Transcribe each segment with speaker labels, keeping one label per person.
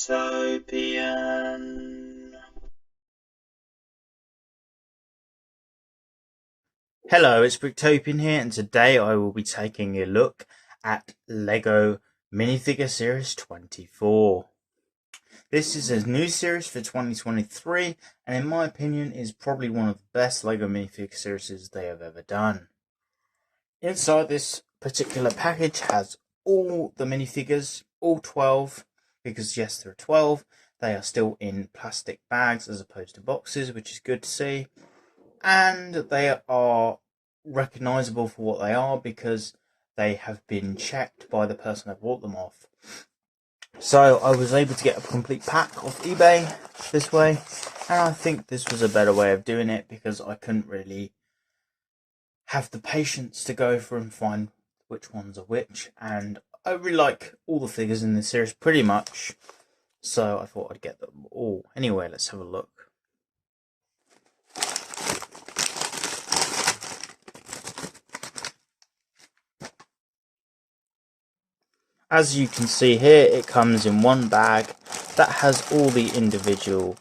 Speaker 1: Brictopian. Hello, it's Brictopian here, and today I will be taking a look at LEGO Minifigure Series 24. This is a new series for 2023, and in my opinion is probably one of the best LEGO Minifigure series they have ever done. Inside this particular package has all the minifigures, all 12, because yes, there are 12. They are still in plastic bags as opposed to boxes, which is good to see. And they are recognizable for what they are because they have been checked by the person that bought them off. So I was able to get a complete pack off eBay this way, and I think this was a better way of doing it because I couldn't really have the patience to go through and find which ones are which, and I really like all the figures in this series pretty much, so I thought I'd get them all. Anyway, let's have a look. As you can see here, it comes in one bag that has all the individual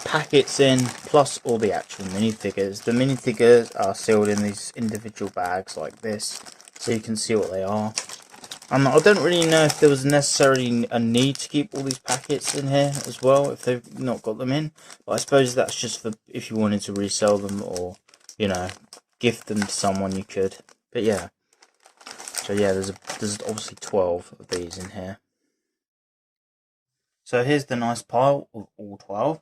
Speaker 1: packets in, plus all the actual minifigures. The minifigures are sealed in these individual bags like this, so you can see what they are. I don't really know if there was necessarily a need to keep all these packets in here as well, if they've not got them in. But I suppose that's just for if you wanted to resell them or, you know, gift them to someone, you could. But yeah. So yeah, there's obviously 12 of these in here. So here's the nice pile of all 12.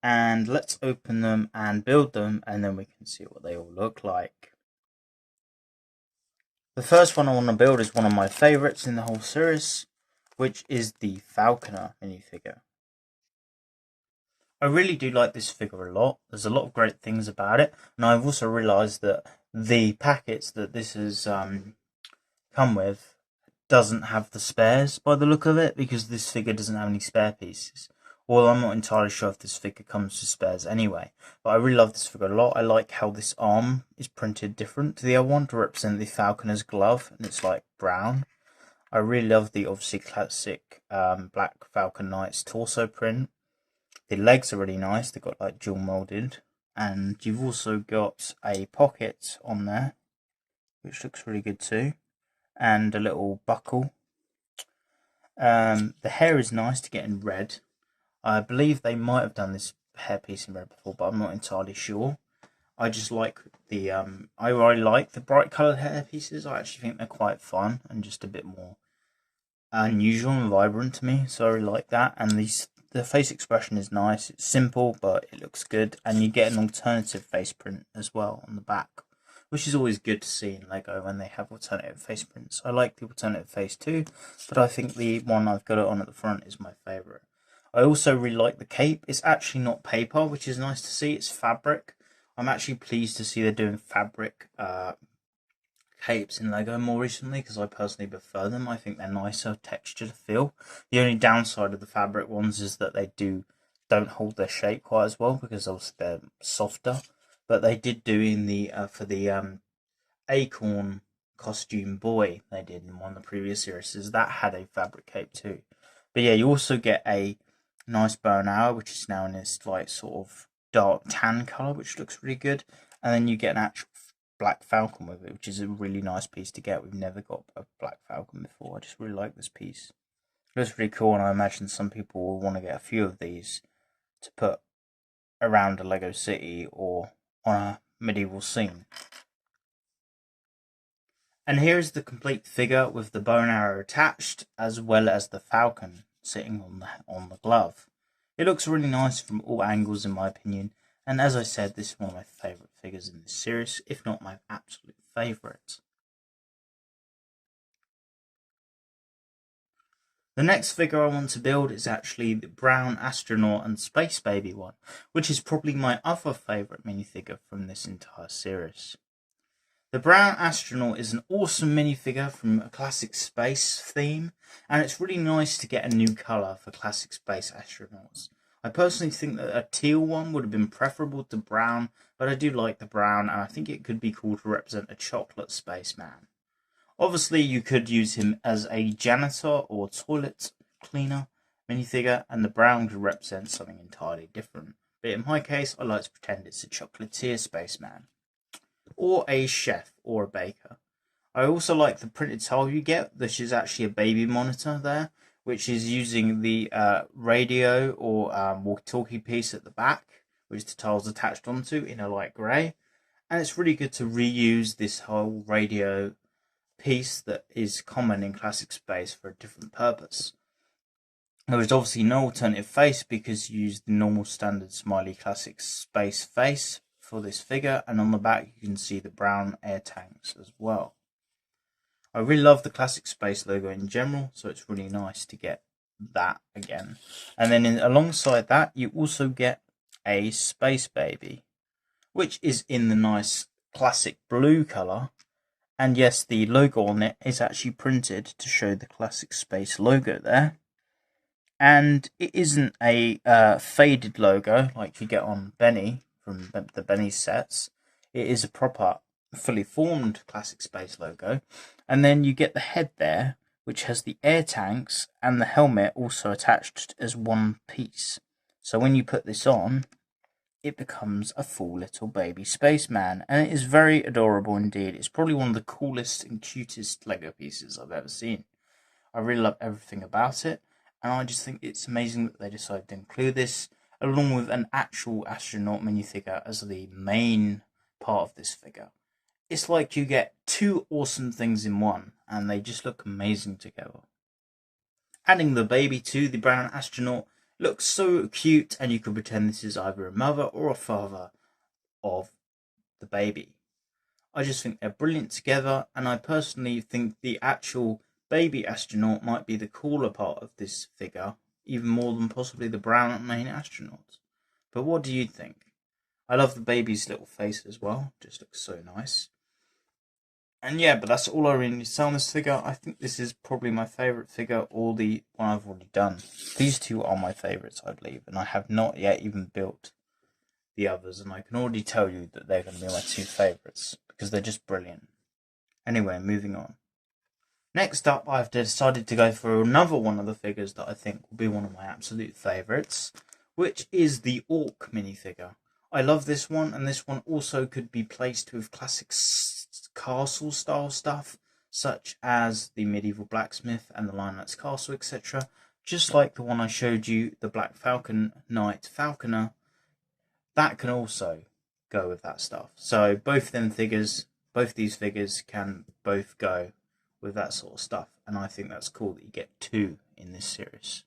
Speaker 1: And let's open them and build them, and then we can see what they all look like. The first one I want to build is one of my favourites in the whole series, which is the Falconer minifigure. I really do like this figure a lot. There's a lot of great things about it, and I've also realised that the packets that this has come with doesn't have the spares by the look of it, because this figure doesn't have any spare pieces. Well, I'm not entirely sure if this figure comes with spares anyway, but I really love this figure a lot. I like how this arm is printed different to the other one to represent the Falconer's glove, and it's like brown. I really love the obviously classic Black Falcon Knight's torso print. The legs are really nice, they've got like dual molded, and you've also got a pocket on there, which looks really good too, and a little buckle. The hair is nice to get in red. I believe they might have done this hairpiece in red before, but I'm not entirely sure. I just like the I really like the bright coloured hairpieces. I actually think they're quite fun and just a bit more unusual and vibrant to me. So I really like that. And the face expression is nice. It's simple, but it looks good. And you get an alternative face print as well on the back, which is always good to see in LEGO when they have alternative face prints. I like the alternative face too, but I think the one I've got it on at the front is my favourite. I also really like the cape. It's actually not paper, which is nice to see. It's fabric. I'm actually pleased to see they're doing fabric capes in LEGO more recently, because I personally prefer them. I think they're nicer texture to feel. The only downside of the fabric ones is that they don't hold their shape quite as well, because obviously they're softer. But they did do in the for the Acorn costume boy they did in one of the previous series. That had a fabric cape too. But yeah, you also get a nice bow and arrow, which is now in this like sort of dark tan colour, which looks really good. And then you get an actual black falcon with it, which is a really nice piece to get. We've never got a black falcon before. I just really like this piece. It looks really cool, and I imagine some people will want to get a few of these to put around a LEGO city or on a medieval scene. And here's the complete figure with the bow and arrow attached, as well as the falcon sitting on the glove. It looks really nice from all angles in my opinion, and as I said, this is one of my favourite figures in this series, if not my absolute favourite. The next figure I want to build is actually the brown astronaut and space baby one, which is probably my other favourite minifigure from this entire series. The brown astronaut is an awesome minifigure from a classic space theme, and it's really nice to get a new colour for classic space astronauts. I personally think that a teal one would have been preferable to brown, but I do like the brown, and I think it could be cool to represent a chocolate spaceman. Obviously, you could use him as a janitor or toilet cleaner minifigure, and the brown could represent something entirely different. But in my case, I like to pretend it's a chocolatier spaceman, or a chef, or a baker. I also like the printed tile you get, which is actually a baby monitor there, which is using the radio or walkie-talkie piece at the back, which the tile's attached onto in a light grey. And it's really good to reuse this whole radio piece that is common in classic space for a different purpose. There is obviously no alternative face because you use the normal standard smiley classic space face for this figure, and on the back you can see the brown air tanks as well. I really love the classic space logo in general, so it's really nice to get that again. And then alongside that you also get a space baby, which is in the nice classic blue colour. And yes, the logo on it is actually printed to show the classic space logo there. And it isn't a faded logo like you get on Benny from the Benny sets. It is a proper, fully formed classic space logo. And then you get the head there, which has the air tanks and the helmet also attached as one piece. So when you put this on, it becomes a full little baby spaceman, and it is very adorable indeed. It's probably one of the coolest and cutest Lego pieces I've ever seen. I really love everything about it, and I just think it's amazing that they decided to include this along with an actual astronaut minifigure as the main part of this figure. It's like you get two awesome things in one, and they just look amazing together. Adding the baby to the brown astronaut looks so cute, and you could pretend this is either a mother or a father of the baby. I just think they're brilliant together, and I personally think the actual baby astronaut might be the cooler part of this figure, even more than possibly the brown main astronaut. But what do you think? I love the baby's little face as well, just looks so nice. And yeah, but that's all I really need to say on this figure. I think this is probably my favourite figure, or the one I've already done. These two are my favourites, I believe, and I have not yet even built the others, and I can already tell you that they're going to be my two favourites, because they're just brilliant. Anyway, moving on. Next up, I've decided to go for another one of the figures that I think will be one of my absolute favourites, which is the Orc minifigure. I love this one, and this one also could be placed with classic castle style stuff, such as the medieval blacksmith and the Lion Knight's castle, etc. Just like the one I showed you, the Black Falcon Knight Falconer, that can also go with that stuff. So both these figures can both go with that sort of stuff, and I think that's cool that you get two in this series.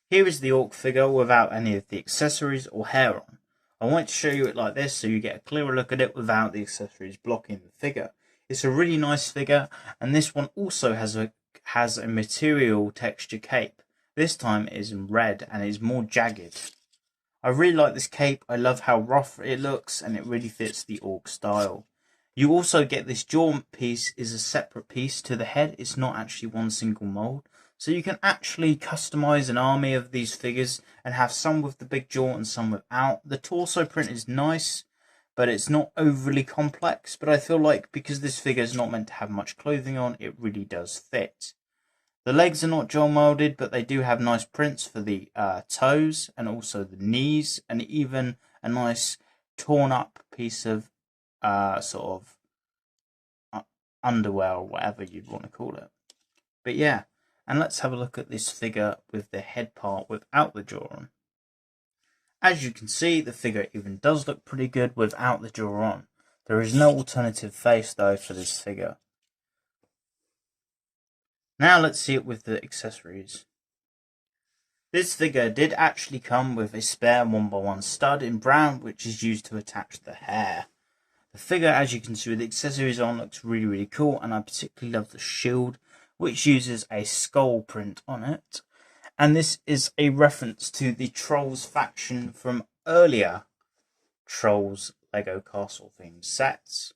Speaker 1: Here is the Orc figure without any of the accessories or hair on. I want to show you it like this so you get a clearer look at it without the accessories blocking the figure. It's a really nice figure, and this one also has a material texture cape. This time it is in red and is more jagged. I really like this cape. I love how rough it looks, and it really fits the Orc style. You also get this jaw piece is a separate piece to the head. It's not actually one single mold. So you can actually customize an army of these figures and have some with the big jaw and some without. The torso print is nice, but it's not overly complex. But I feel like because this figure is not meant to have much clothing on, it really does fit. The legs are not gel molded, but they do have nice prints for the toes and also the knees, and even a nice torn up piece of sort of underwear or whatever you'd want to call it. But yeah. And let's have a look at this figure with the head part without the jaw on. As you can see, the figure even does look pretty good without the jaw on. There is no alternative face though for this figure. Now let's see it with the accessories. This figure did actually come with a spare 1x1 stud in brown, which is used to attach the hair. The figure, as you can see with the accessories on, looks really cool, and I particularly love the shield, which uses a skull print on it. And this is a reference to the Trolls faction from earlier Trolls Lego Castle themed sets.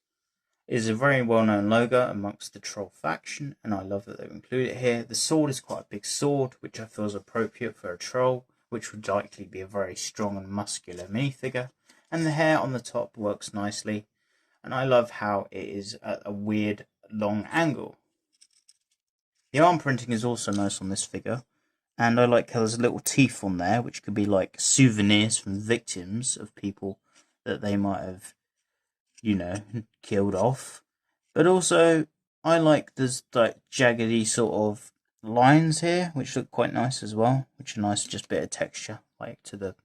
Speaker 1: It is a very well known logo amongst the Troll faction, and I love that they've included it here. The sword is quite a big sword, which I feel is appropriate for a troll, which would likely be a very strong and muscular minifigure. And the hair on the top works nicely, and I love how it is at a weird long angle. The arm printing is also nice on this figure, And I like how there's little teeth on there, which could be like souvenirs from victims of people that they might have, you know, killed off. But also, I like there's like jaggedy sort of lines here, which look quite nice as well, which are nice, just bit of texture, like to the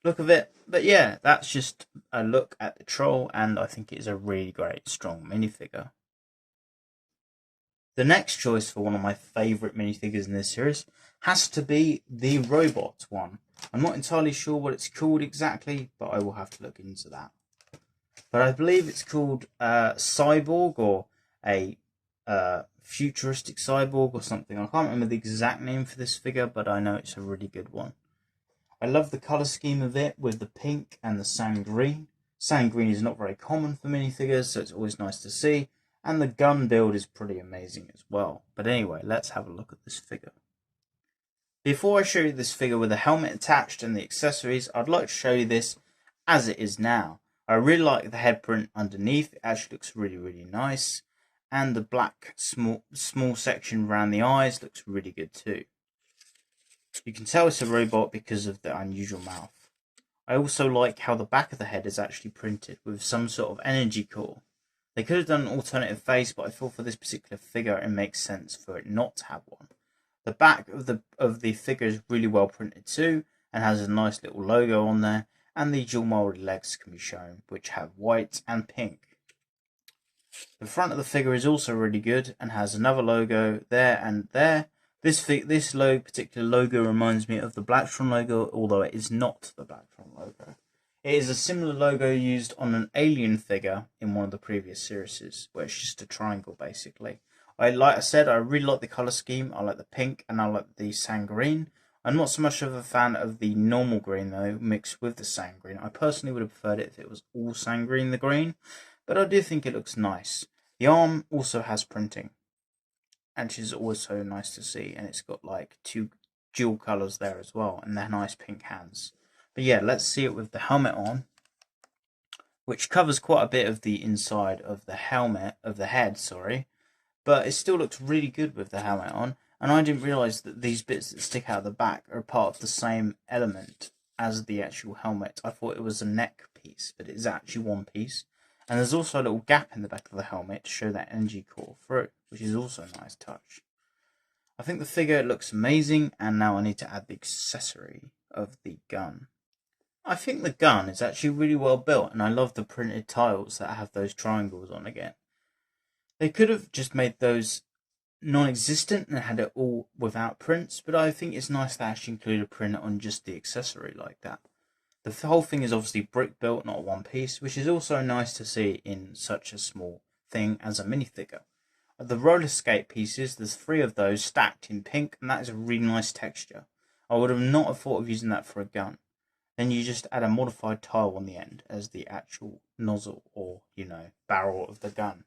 Speaker 1: look of it. But yeah, that's just a look at the troll, and I think it is a really great, strong minifigure. The next choice for one of my favourite minifigures in this series has to be the robot one. I'm not entirely sure what it's called exactly, but I will have to look into that. But I believe it's called Cyborg, or a futuristic cyborg or something. I can't remember the exact name for this figure, but I know it's a really good one. I love the colour scheme of it with the pink and the sand green. Sand green is not very common for minifigures, so it's always nice to see. And the gun build is pretty amazing as well. But anyway, let's have a look at this figure. Before I show you this figure with the helmet attached and the accessories, I'd like to show you this as it is now. I really like the head print underneath. It actually looks really, really nice. And the black small section around the eyes looks really good too. You can tell it's a robot because of the unusual mouth. I also like how the back of the head is actually printed with some sort of energy core. They could have done an alternative face, but I thought for this particular figure it makes sense for it not to have one. The back of the figure is really well printed too, and has a nice little logo on there, and the dual molded legs can be shown, which have white and pink. The front of the figure is also really good and has another logo there and there. This particular logo reminds me of the Blacktron logo, although it is not the Blacktron logo. It is a similar logo used on an Alien figure in one of the previous series, where it's just a triangle basically. Like I said, I really like the colour scheme. I like the pink and I like the sand green. I'm not so much of a fan of the normal green though, mixed with the sand green. I personally would have preferred it if it was all sand green, the green, but I do think it looks nice. The arm also has printing, and which is also nice to see, and it's got like two dual colours there as well, and they're nice pink hands. But yeah, let's see it with the helmet on, which covers quite a bit of the inside of the helmet, of the head, sorry. But it still looks really good with the helmet on, and I didn't realise that these bits that stick out the back are part of the same element as the actual helmet. I thought it was a neck piece, but it is actually one piece. And there's also a little gap in the back of the helmet to show that energy core through, which is also a nice touch. I think the figure looks amazing, and now I need to add the accessory of the gun. I think the gun is actually really well built, and I love the printed tiles that have those triangles on again. They could have just made those non-existent and had it all without prints, but I think it's nice to actually include a print on just the accessory like that. The whole thing is obviously brick built, not one piece, which is also nice to see in such a small thing as a minifigure. The roller skate pieces, there's 3 of those stacked in pink, and that is a really nice texture. I would have not have thought of using that for a gun. Then you just add a modified tile on the end as the actual nozzle or, barrel of the gun.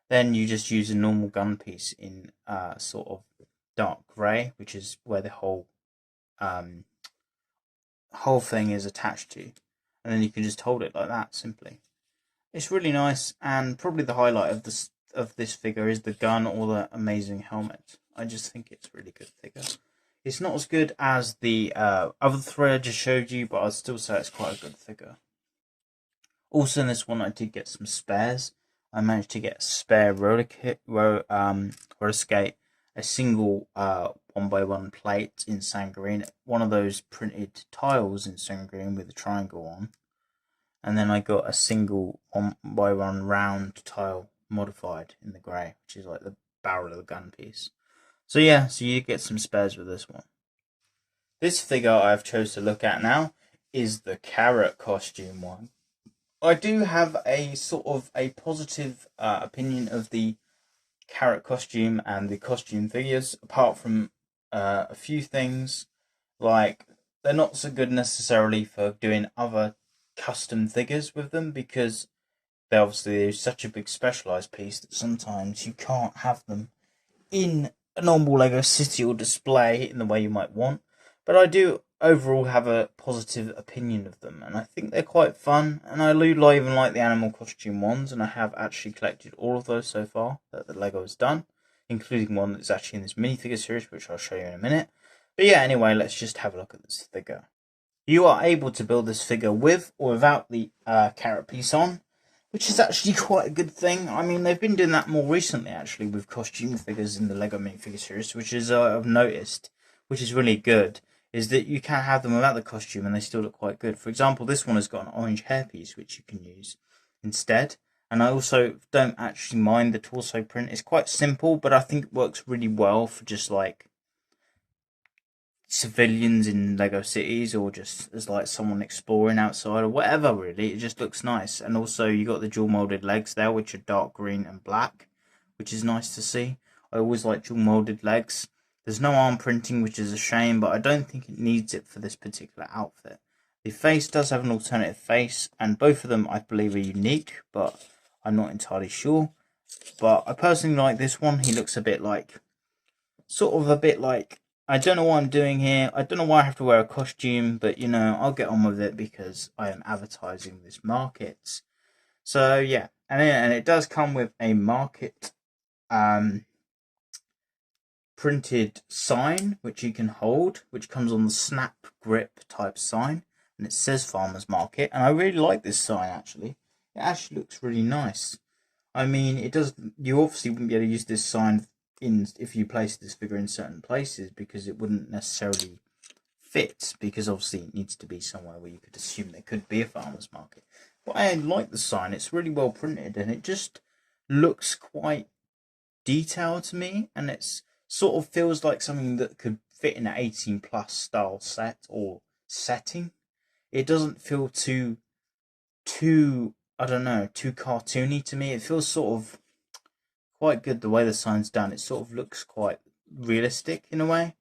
Speaker 1: Then you just use a normal gun piece in sort of dark grey, which is where the whole thing is attached to. And then you can just hold it like that, simply. It's really nice, and probably the highlight of this figure is the gun or the amazing helmet. I just think it's a really good figure. It's not as good as the other 3 I just showed you, but I'd still say it's quite a good figure. Also in this one I did get some spares. I managed to get a spare roller skate, a single 1x1 plate in sand green, one of those printed tiles in sand green with a triangle on, and then I got a single 1x1 round tile modified in the grey, which is like the barrel of the gun piece. So yeah, so you get some spares with this one. This figure I've chose to look at now is the carrot costume one. I do have a sort of a positive opinion of the carrot costume and the costume figures, apart from a few things, like they're not so good necessarily for doing other custom figures with them, because they obviously are such a big specialized piece that sometimes you can't have them in a normal Lego City or display in the way you might want. But I do overall have a positive opinion of them, and I think they're quite fun, and I do even like the animal costume ones, and I have actually collected all of those so far that the Lego has done, including one that's actually in this minifigure series, which I'll show you in a minute. But yeah, anyway, let's just have a look at this figure. You are able to build this figure with or without the carrot piece on, which is actually quite a good thing. I mean, they've been doing that more recently, actually, with costume figures in the LEGO minifigure series, which is I've noticed, which is really good, is that you can have them without the costume and they still look quite good. For example, this one has got an orange hairpiece, which you can use instead. And I also don't actually mind the torso print. It's quite simple, but I think it works really well for just like civilians in Lego cities, or just as like someone exploring outside or whatever. Really, it just looks nice. And also you got the dual molded legs there, which are dark green and black, which is nice to see. I always like dual molded legs. There's no arm printing, which is a shame, but I don't think it needs it for this particular outfit. The face does have an alternative face, and both of them I believe are unique, but I'm not entirely sure. But I personally like this one. He looks a bit like, sort of a bit like, I don't know what I'm doing here. I don't know why I have to wear a costume, but you know, I'll get on with it because I am advertising this market. So yeah, and it does come with a market printed sign which you can hold, which comes on the snap grip type sign, and it says Farmers Market. And I really like this sign actually. It actually looks really nice. I mean, it does. You obviously wouldn't be able to use this sign in if you place this figure in certain places because it wouldn't necessarily fit. Because obviously it needs to be somewhere where you could assume there could be a farmer's market. But I like the sign. It's really well printed and it just looks quite detailed to me. And it's sort of feels like something that could fit in an 18+ style set or setting. It doesn't feel too I don't know, too cartoony to me. It feels sort of quite good the way the sign's done. It sort of looks quite realistic in a way.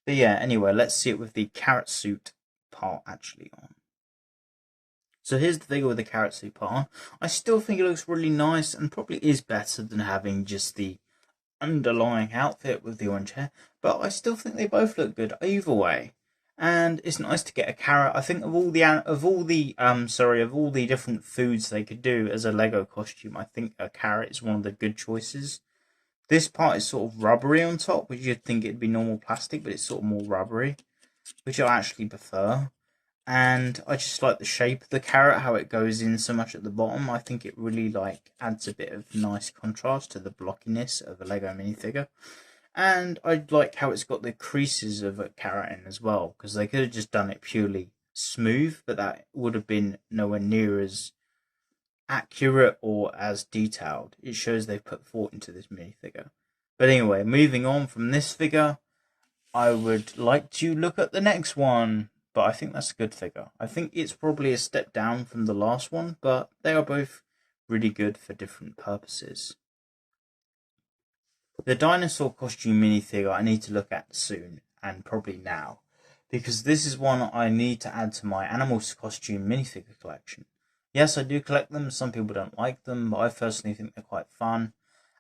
Speaker 1: But yeah, anyway, let's see it with the carrot suit part actually on. So here's the figure with the carrot suit part on. I still think it looks really nice and probably is better than having just the underlying outfit with the orange hair. But I still think they both look good either way. And it's nice to get a carrot. I think of all the different foods they could do as a Lego costume, I think a carrot is one of the good choices. This part is sort of rubbery on top, which you'd think it'd be normal plastic, but it's sort of more rubbery, which I actually prefer. And I just like the shape of the carrot, how it goes in so much at the bottom. I think it really like adds a bit of nice contrast to the blockiness of a Lego minifigure. And I like how it's got the creases of a carrot in as well, because they could have just done it purely smooth, but that would have been nowhere near as accurate or as detailed. It shows they've put thought into this minifigure. But anyway, moving on from this figure, I would like to look at the next one. But I think that's a good figure. I think it's probably a step down from the last one, but they are both really good for different purposes. The dinosaur costume minifigure I need to look at soon, and probably now, because this is one I need to add to my animals costume minifigure collection. Yes, I do collect them. Some people don't like them, but I personally think they're quite fun.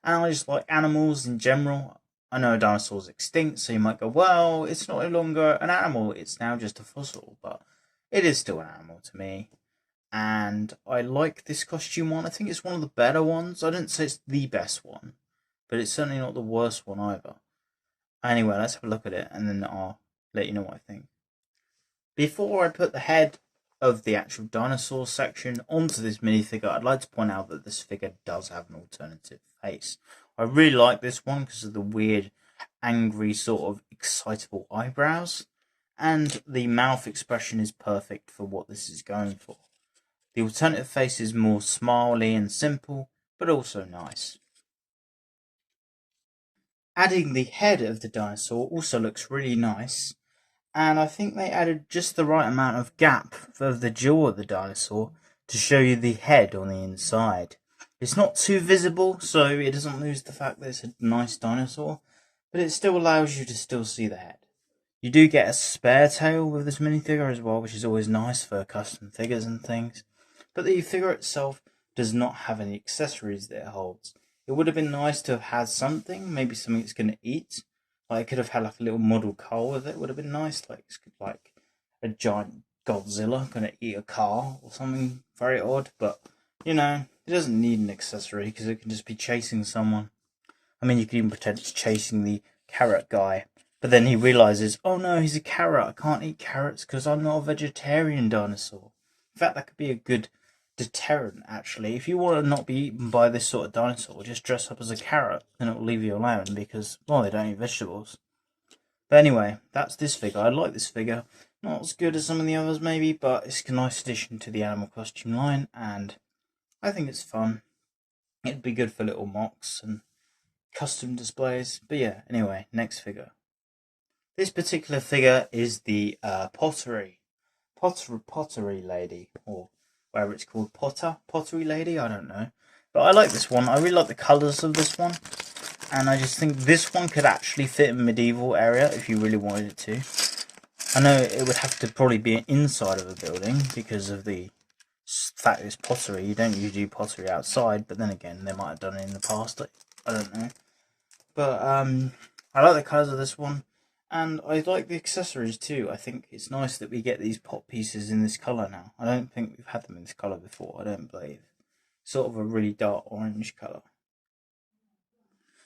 Speaker 1: And I just like animals in general. I know a dinosaur's extinct, so you might go, well, it's no longer an animal, it's now just a fossil, but it is still an animal to me. And I like this costume one. I think it's one of the better ones. I don't say it's the best one, but it's certainly not the worst one either. Anyway, let's have a look at it, and then I'll let you know what I think. Before I put the head of the actual dinosaur section onto this minifigure, I'd like to point out that this figure does have an alternative face. I really like this one because of the weird, angry, sort of excitable eyebrows, and the mouth expression is perfect for what this is going for. The alternative face is more smiley and simple, but also nice. Adding the head of the dinosaur also looks really nice, and I think they added just the right amount of gap for the jaw of the dinosaur to show you the head on the inside. It's not too visible, so it doesn't lose the fact that it's a nice dinosaur, but it still allows you to still see the head. You do get a spare tail with this minifigure as well, which is always nice for custom figures and things, but the figure itself does not have any accessories that it holds. It would have been nice to have had something, maybe something it's going to eat. Like, it could have had like a little model car with it. Would have been nice, like a giant Godzilla going to eat a car or something very odd. But you know, it doesn't need an accessory because it can just be chasing someone. I mean, you could even pretend it's chasing the carrot guy But then he realizes, oh no, he's a carrot. I can't eat carrots because I'm not a vegetarian dinosaur. In fact, that could be a good deterrent, actually. If you want to not be eaten by this sort of dinosaur, just dress up as a carrot and it will leave you alone because, well, they don't eat vegetables. But anyway, that's this figure. I like this figure. Not as good as some of the others, maybe, but it's a nice addition to the animal costume line, and I think it's fun. It'd be good for little mocks and custom displays. But yeah, anyway, next figure. This particular figure is the pottery lady, or whatever it's called, pottery lady, I don't know. But I like this one. I really like the colours of this one. And I just think this one could actually fit in medieval area if you really wanted it to. I know it would have to probably be inside of a building because of the fact it's pottery. You don't usually do pottery outside, but then again, they might have done it in the past. I don't know. But I like the colours of this one. And I like the accessories too. I think it's nice that we get these pot pieces in this colour now. I don't think we've had them in this colour before, I don't believe. Sort of a really dark orange colour.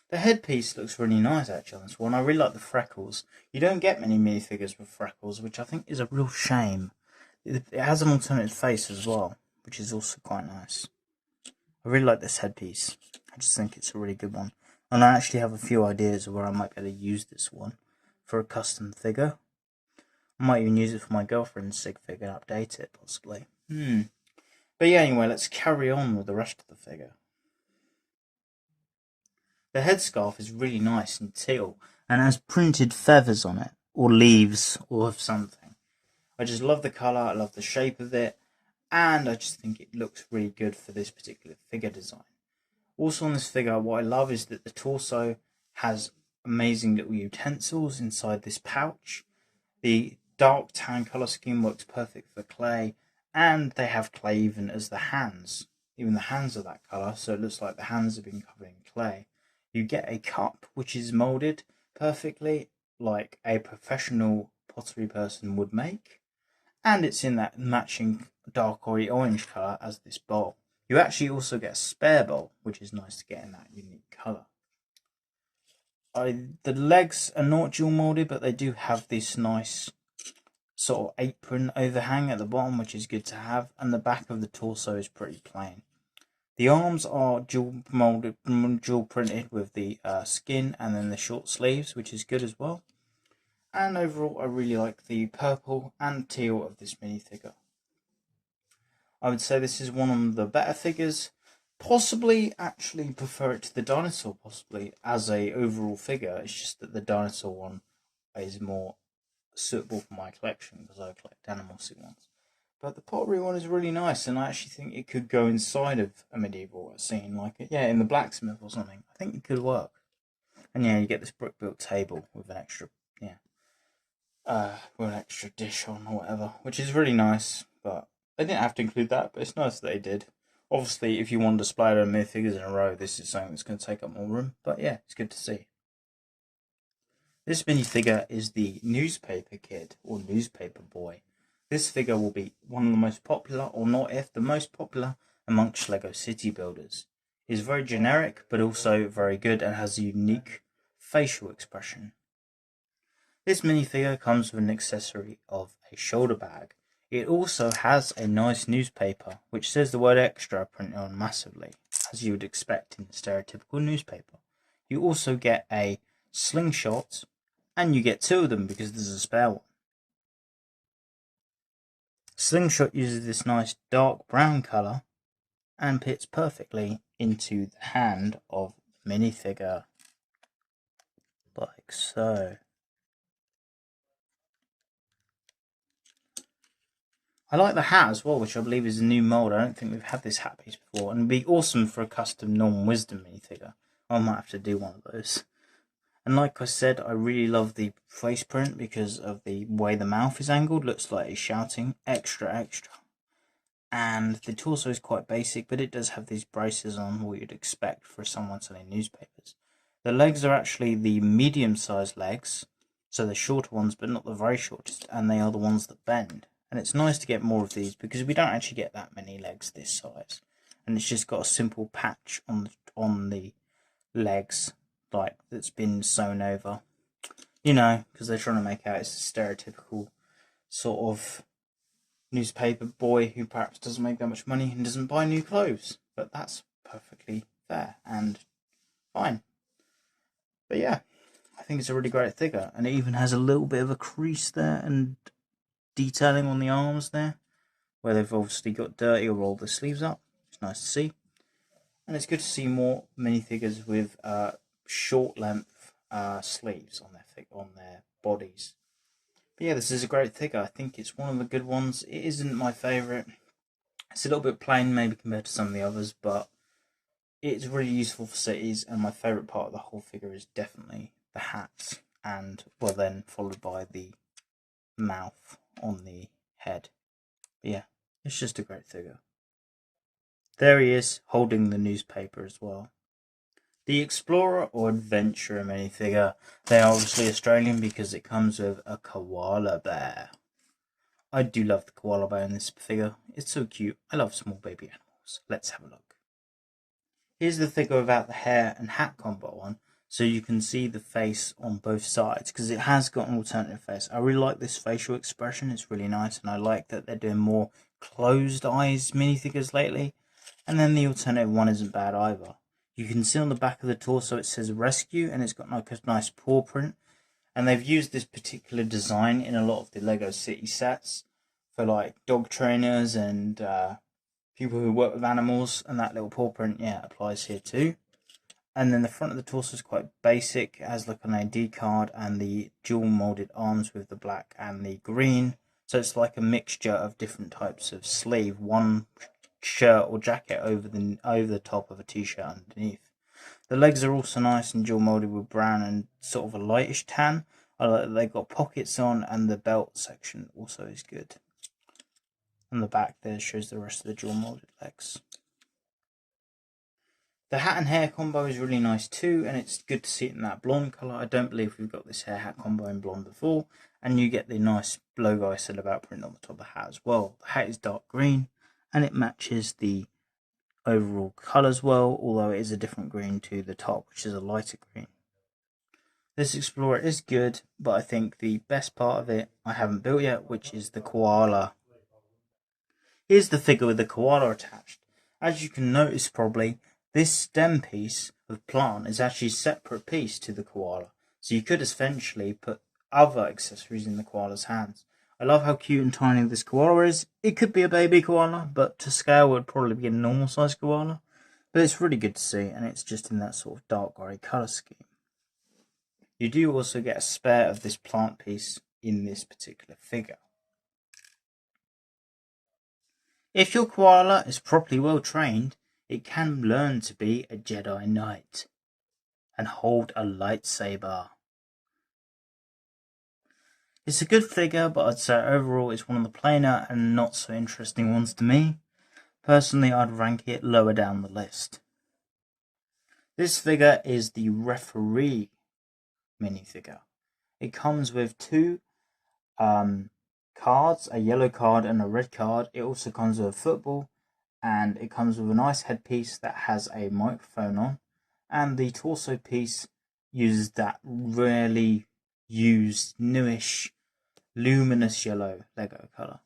Speaker 1: The headpiece looks really nice actually on this one. I really like the freckles. You don't get many minifigures with freckles, which I think is a real shame. It has an alternative face as well, which is also quite nice. I really like this headpiece. I just think it's a really good one. And I actually have a few ideas of where I might be able to use this one for a custom figure. I might even use it for my girlfriend's Sig figure and update it, possibly. But yeah, anyway, let's carry on with the rest of the figure. The headscarf is really nice and teal and has printed feathers on it, or leaves, or of something. I just love the colour, I love the shape of it, and I just think it looks really good for this particular figure design. Also on this figure, what I love is that the torso has amazing little utensils inside this pouch. The dark tan colour scheme works perfect for clay, and they have clay even as the hands. Even the hands are that colour, so it looks like the hands have been covered in clay. You get a cup which is moulded perfectly like a professional pottery person would make, and it's in that matching dark orange colour as this bowl. You actually also get a spare bowl, which is nice to get in that unique colour. The legs are not dual moulded, but they do have this nice sort of apron overhang at the bottom, which is good to have, and the back of the torso is pretty plain. The arms are dual molded, dual printed with the skin and then the short sleeves, which is good as well. And overall, I really like the purple and teal of this minifigure. I would say this is one of the better figures. Possibly actually prefer it to the dinosaur, possibly as a overall figure. It's just that the dinosaur one is more suitable for my collection because I collect animalistic ones. But the pottery one is really nice, and I actually think it could go inside of a medieval scene, like in the blacksmith or something. I think it could work. And yeah, you get this brick built table with an extra dish on or whatever, which is really nice. But they didn't have to include that, but it's nice that they did. Obviously, if you want to display a minifigures in a row, this is something that's going to take up more room. But yeah, it's good to see. This minifigure is the newspaper kid or newspaper boy. This figure will be one of the most popular, or not if the most popular, amongst LEGO city builders. It is very generic, but also very good and has a unique facial expression. This minifigure comes with an accessory of a shoulder bag. It also has a nice newspaper, which says the word extra printed on massively, as you would expect in a stereotypical newspaper. You also get a slingshot, and you get two of them because there's a spare one. Slingshot uses this nice dark brown colour and fits perfectly into the hand of the minifigure, like so. I like the hat as well, which I believe is a new mould. I don't think we've had this hat piece before, and it'd be awesome for a custom Norman Wisdom minifigure. I might have to do one of those. And like I said, I really love the face print because of the way the mouth is angled. Looks like he's shouting, extra, extra. And the torso is quite basic, but it does have these braces on, what you'd expect for someone selling newspapers. The legs are actually the medium-sized legs, so they're shorter ones, but not the very shortest, and they are the ones that bend. And it's nice to get more of these because we don't actually get that many legs this size. And it's just got a simple patch on the legs, like that's been sewn over. You know, because they're trying to make out it's a stereotypical sort of newspaper boy who perhaps doesn't make that much money and doesn't buy new clothes. But that's perfectly fair and fine. But yeah, I think it's a really great figure, and it even has a little bit of a crease there and detailing on the arms there, where they've obviously got dirty or rolled the sleeves up. It's nice to see, and it's good to see more minifigures with short length sleeves on their bodies. But yeah, this is a great figure. I think it's one of the good ones. It isn't my favourite. It's a little bit plain maybe compared to some of the others, but it's really useful for cities, and my favourite part of the whole figure is definitely the hat, and well then followed by the mouth on the head. But yeah, it's just a great figure. There he is, holding the newspaper as well. The Explorer or Adventurer minifigure. They are obviously Australian because it comes with a koala bear. I do love the koala bear in this figure. It's so cute. I love small baby animals. Let's have a look. Here's the figure without the hair and hat combo on, so you can see the face on both sides, because it has got an alternative face. I really like this facial expression. It's really nice, and I like that they're doing more closed eyes minifigures lately. And then the alternative one isn't bad either. You can see on the back of the torso it says rescue, and it's got like a nice paw print. And they've used this particular design in a lot of the Lego City sets for like dog trainers and people who work with animals, and that little paw print, yeah, applies here too. And then the front of the torso is quite basic. It has like an ID card and the dual molded arms with the black and the green. So it's like a mixture of different types of sleeve. One shirt or jacket over the top of a t-shirt underneath. The legs are also nice and dual molded with brown and sort of a lightish tan. I like that they've got pockets on, and the belt section also is good. And the back there shows the rest of the dual molded legs. The hat and hair combo is really nice too, and it's good to see it in that blonde colour. I don't believe we've got this hair hat combo in blonde before, and you get the nice logo I said about print on the top of the hat as well. The hat is dark green, and it matches the overall colours well, although it is a different green to the top, which is a lighter green. This Explorer is good, but I think the best part of it I haven't built yet, which is the koala. Here's the figure with the koala attached. As you can notice probably, this stem piece of plant is actually a separate piece to the koala, so you could essentially put other accessories in the koala's hands. I love how cute and tiny this koala is. It could be a baby koala, but to scale would probably be a normal size koala. But it's really good to see, and it's just in that sort of dark grey colour scheme. You do also get a spare of this plant piece in this particular figure. If your koala is properly well trained, it can learn to be a Jedi Knight and hold a lightsaber. It's a good figure, but I'd say overall it's one of the plainer and not so interesting ones to me. Personally, I'd rank it lower down the list. This figure is the referee minifigure. It comes with two cards, a yellow card and a red card. It also comes with a football, and it comes with a nice headpiece that has a microphone on, and the torso piece uses that rarely used newish luminous yellow Lego colour.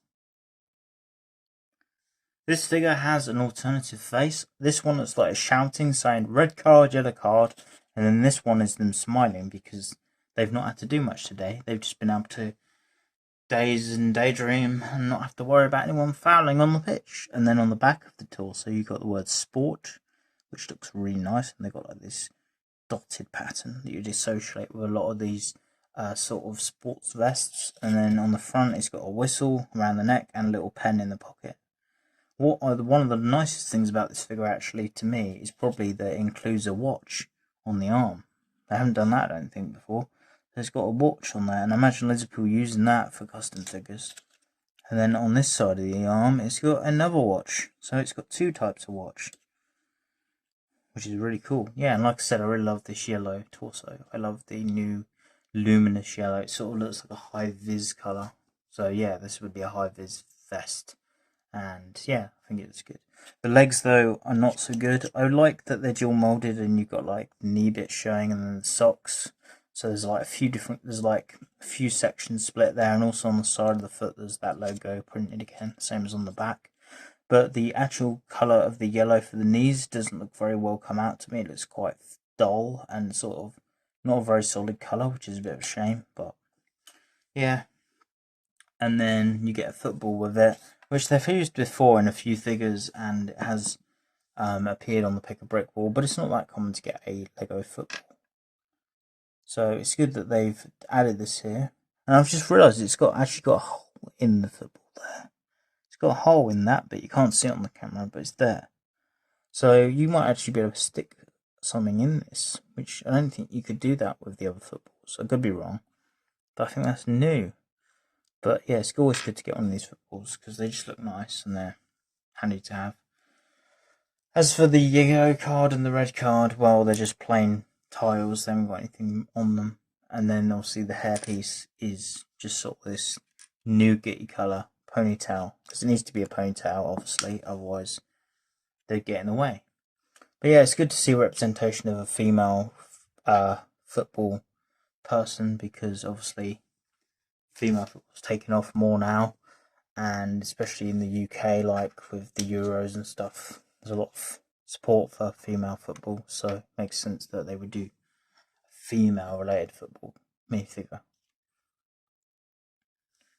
Speaker 1: This figure has an alternative face. This one looks like a shouting saying red card, yellow card, and then this one is them smiling because they've not had to do much today. They've just been able to daze and daydream and not have to worry about anyone fouling on the pitch. And then on the back of the torso you've got the word sport, which looks really nice, and they've got like this dotted pattern that you'd associate with a lot of these sort of sports vests. And then on the front it's got a whistle around the neck and a little pen in the pocket. One of the nicest things about this figure actually to me is probably that it includes a watch on the arm. They haven't done that I don't think before. So it's got a watch on there, and I imagine loads of people using that for custom figures. And then on this side of the arm it's got another watch, so it's got two types of watch, which is really cool. Yeah, and like I said, I really love this yellow torso. I love the new luminous yellow. It sort of looks like a high-vis colour. So yeah, this would be a high-vis vest. And yeah, I think it looks good. The legs though are not so good. I like that they're dual molded and you've got like the knee bit showing and then the socks. So there's like a few sections split there, and also on the side of the foot there's that logo printed again, same as on the back. But the actual colour of the yellow for the knees doesn't look very well come out to me. It looks quite dull and sort of not a very solid colour, which is a bit of a shame. But yeah, and then you get a football with it, which they've used before in a few figures, and it has appeared on the Pick a Brick wall, but it's not that common to get a Lego football. So it's good that they've added this here. And I've just realised it's actually got a hole in the football there. It's got a hole in that, but you can't see it on the camera, but it's there. So you might actually be able to stick something in this, which I don't think you could do that with the other footballs. I could be wrong, but I think that's new. But yeah, it's always good to get one of these footballs because they just look nice and they're handy to have. As for the yellow card and the red card, well, they're just plain tiles. They haven't got anything on them. And then obviously the hairpiece is just sort of this nougaty colour ponytail, because it needs to be a ponytail, obviously, otherwise they'd get in the way. But yeah, it's good to see a representation of a female football person, because obviously female football's taken off more now, and especially in the UK, like with the Euros and stuff, there's a lot of support for female football, so it makes sense that they would do female related football minifigure.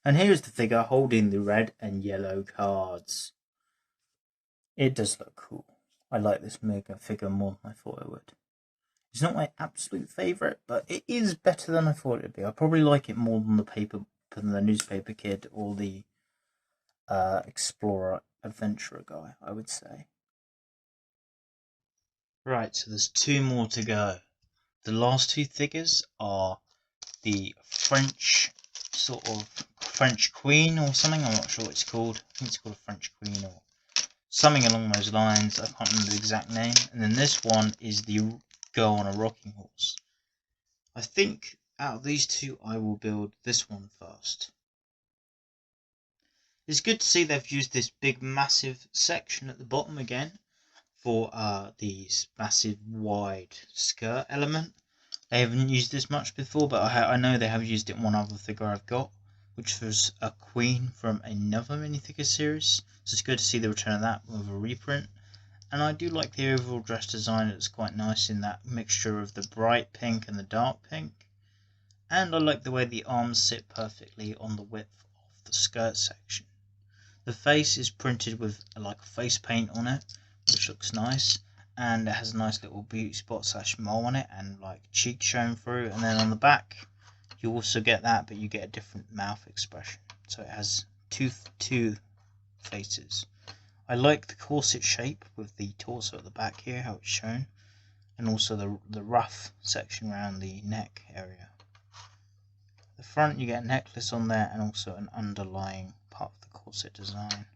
Speaker 1: And here's the figure holding the red and yellow cards. It does look cool. I like this mega figure more than I thought I would. It's not my absolute favourite, but it is better than I thought it would be. I probably like it more than the newspaper kid or the explorer adventurer guy, I would say. Right, so there's two more to go. The last two figures are the French Queen or something. I'm not sure what it's called. I think it's called a French Queen or something along those lines. I can't remember the exact name. And then this one is the girl on a rocking horse. I think out of these two, I will build this one first. It's good to see they've used this big, massive section at the bottom again for the massive, wide skirt element. They haven't used this much before, but I know they have used it in one other figure I've got, which was a queen from another minifigure series. So it's good to see the return of that with a reprint. And I do like the overall dress design. It's quite nice in that mixture of the bright pink and the dark pink. And I like the way the arms sit perfectly on the width of the skirt section. The face is printed with like face paint on it, which looks nice. And it has a nice little beauty spot / mole on it, and like cheek showing through. And then on the back you also get that, but you get a different mouth expression, so it has two faces. I like the corset shape with the torso at the back here, how it's shown, and also the rough section around the neck area. The front, you get a necklace on there and also an underlying part of the corset design.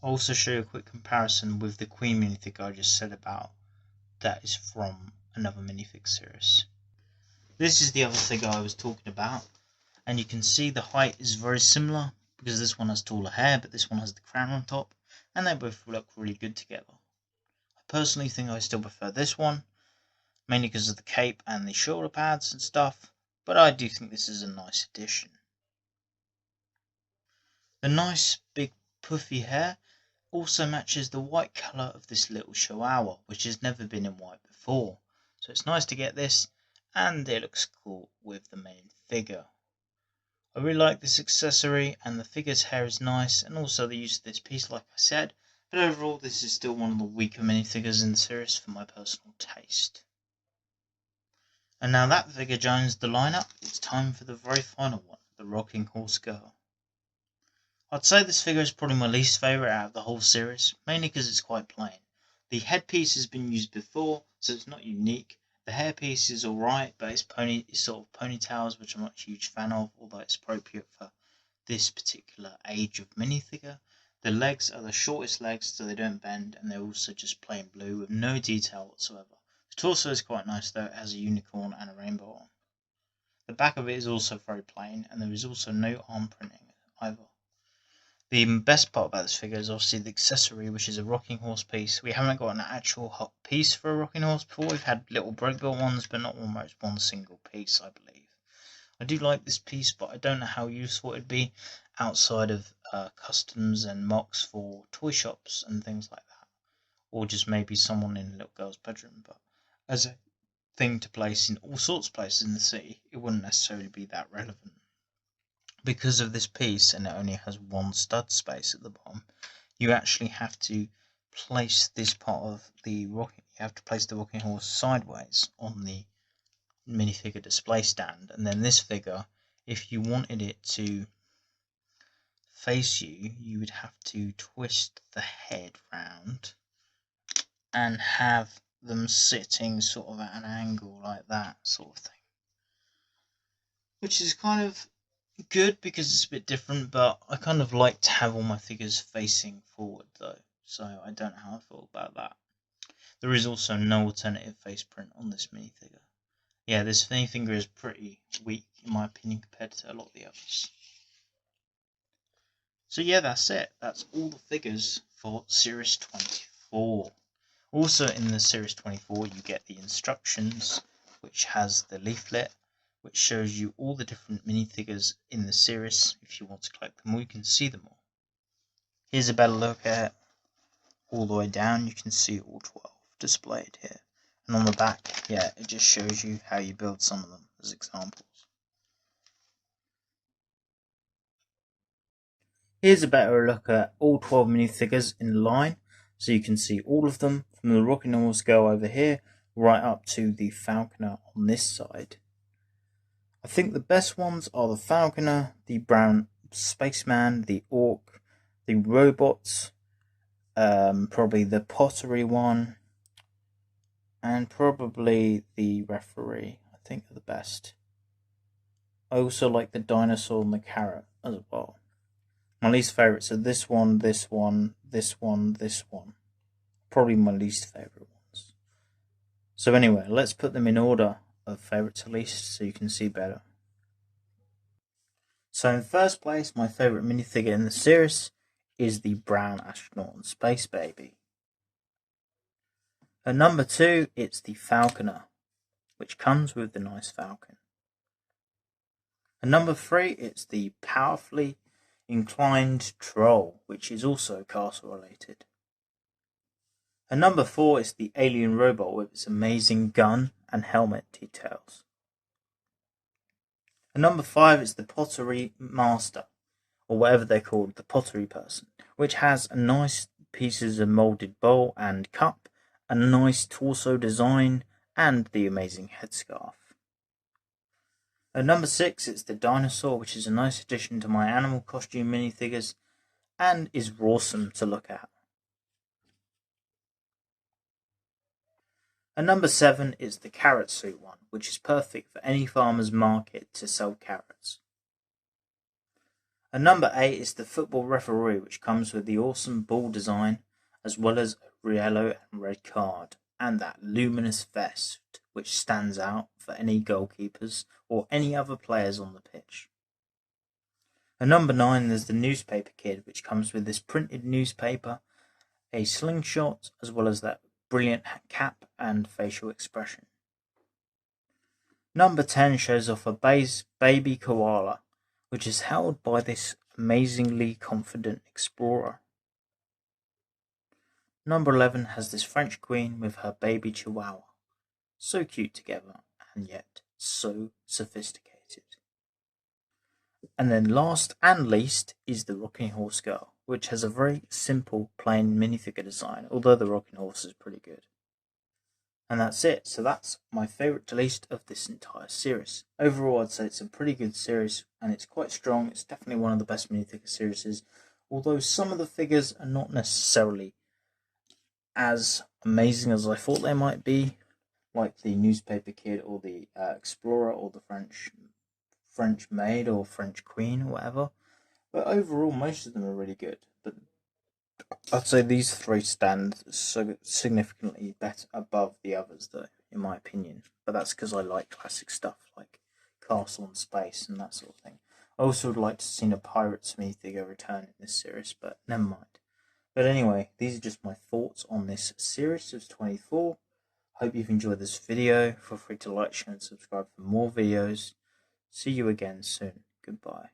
Speaker 1: I'll also show you a quick comparison with the Queen minifigure I just said about. That is from another minifig series. This is the other figure I was talking about, and you can see the height is very similar, because this one has taller hair, but this one has the crown on top, and they both look really good together. I personally think I still prefer this one, mainly because of the cape and the shoulder pads and stuff, but I do think this is a nice addition. The nice big puffy hair also matches the white colour of this little chihuahua, which has never been in white before, so it's nice to get this, and it looks cool with the main figure. I really like this accessory, and the figure's hair is nice, and also the use of this piece, like I said, but overall this is still one of the weaker minifigures in the series for my personal taste. And now that figure joins the lineup, it's time for the very final one, the Rocking Horse Girl. I'd say this figure is probably my least favourite out of the whole series, mainly because it's quite plain. The headpiece has been used before, so it's not unique. The hairpiece is alright, but it's sort of ponytails, which I'm not a huge fan of, although it's appropriate for this particular age of minifigure. The legs are the shortest legs, so they don't bend, and they're also just plain blue with no detail whatsoever. The torso is quite nice though, it has a unicorn and a rainbow on. The back of it is also very plain, and there is also no arm printing either. The best part about this figure is obviously the accessory, which is a rocking horse piece. We haven't got an actual piece for a rocking horse before. We've had little breakbill ones, but not almost one single piece, I believe. I do like this piece, but I don't know how useful it'd be outside of customs and mocks for toy shops and things like that, or just maybe someone in a little girl's bedroom. But as a thing to place in all sorts of places in the city, it wouldn't necessarily be that relevant. Because of this piece, and it only has one stud space at the bottom, you actually have to place this part of the rocking. You have to place the rocking horse sideways on the minifigure display stand, and then this figure, if you wanted it to face you, you would have to twist the head round and have them sitting sort of at an angle like that sort of thing, which is kind of good because it's a bit different, but I kind of like to have all my figures facing forward though, so I don't know how I feel about that. There is also no alternative face print on this minifigure. Yeah, this minifigure is pretty weak in my opinion compared to a lot of the others. So yeah, that's it. That's all the figures for Series 24. Also in the Series 24 you get the instructions, which has the leaflet, which shows you all the different minifigures in the series. If you want to collect them all, you can see them all. Here's a better look at it. All the way down, you can see all 12 displayed here. And on the back, yeah, it just shows you how you build some of them as examples. Here's a better look at all 12 minifigures in line, so you can see all of them from the Rocking Horse Girl over here right up to the Falconer on this side. I think the best ones are the Falconer, the Brown Spaceman, the Orc, the Robots, probably the Pottery one, and probably the Referee. I think are the best. I also like the Dinosaur and the Carrot as well. My least favourites are this one, this one, this one, this one. Probably my least favourite ones. So anyway, let's put them in order of favourite to least so you can see better. So in first place, my favourite minifigure in the series is the Brown Astronaut and Space Baby. At number 2, it's the Falconer, which comes with the nice falcon. At number 3, it's the powerfully inclined troll, which is also castle related. At number 4 is the alien robot with its amazing gun and helmet details. At number 5 is the pottery master, or whatever they're called, the pottery person, which has nice pieces of moulded bowl and cup, a nice torso design, and the amazing headscarf. At number 6, it's the dinosaur, which is a nice addition to my animal costume minifigures, and is awesome to look at. At number 7 is the carrot suit one, which is perfect for any farmer's market to sell carrots. At number 8 is the football referee, which comes with the awesome ball design, as well as a yellow and red card, and that luminous vest, which stands out for any goalkeepers or any other players on the pitch. At number 9 there's the newspaper kid, which comes with this printed newspaper, a slingshot, as well as that brilliant cap and facial expression. Number 10 shows off a baby koala, which is held by this amazingly confident explorer. Number 11 has this French queen with her baby chihuahua. So cute together, and yet so sophisticated. And then last and least is the Rocking Horse Girl, which has a very simple, plain minifigure design, although the Rocking Horse is pretty good. And that's it. So that's my favourite to least of this entire series. Overall, I'd say it's a pretty good series, and it's quite strong. It's definitely one of the best minifigure series, although some of the figures are not necessarily as amazing as I thought they might be, like the newspaper kid or the explorer or the French maid or French queen or whatever. But overall, most of them are really good. But I'd say these three stand so significantly better above the others, though, in my opinion. But that's because I like classic stuff like Castle and Space and that sort of thing. also would like to see a Pirates minifigure return in this series, but never mind. But anyway, these are just my thoughts on this series of 24. Hope you've enjoyed this video. Feel free to like, share and subscribe for more videos. See you again soon. Goodbye.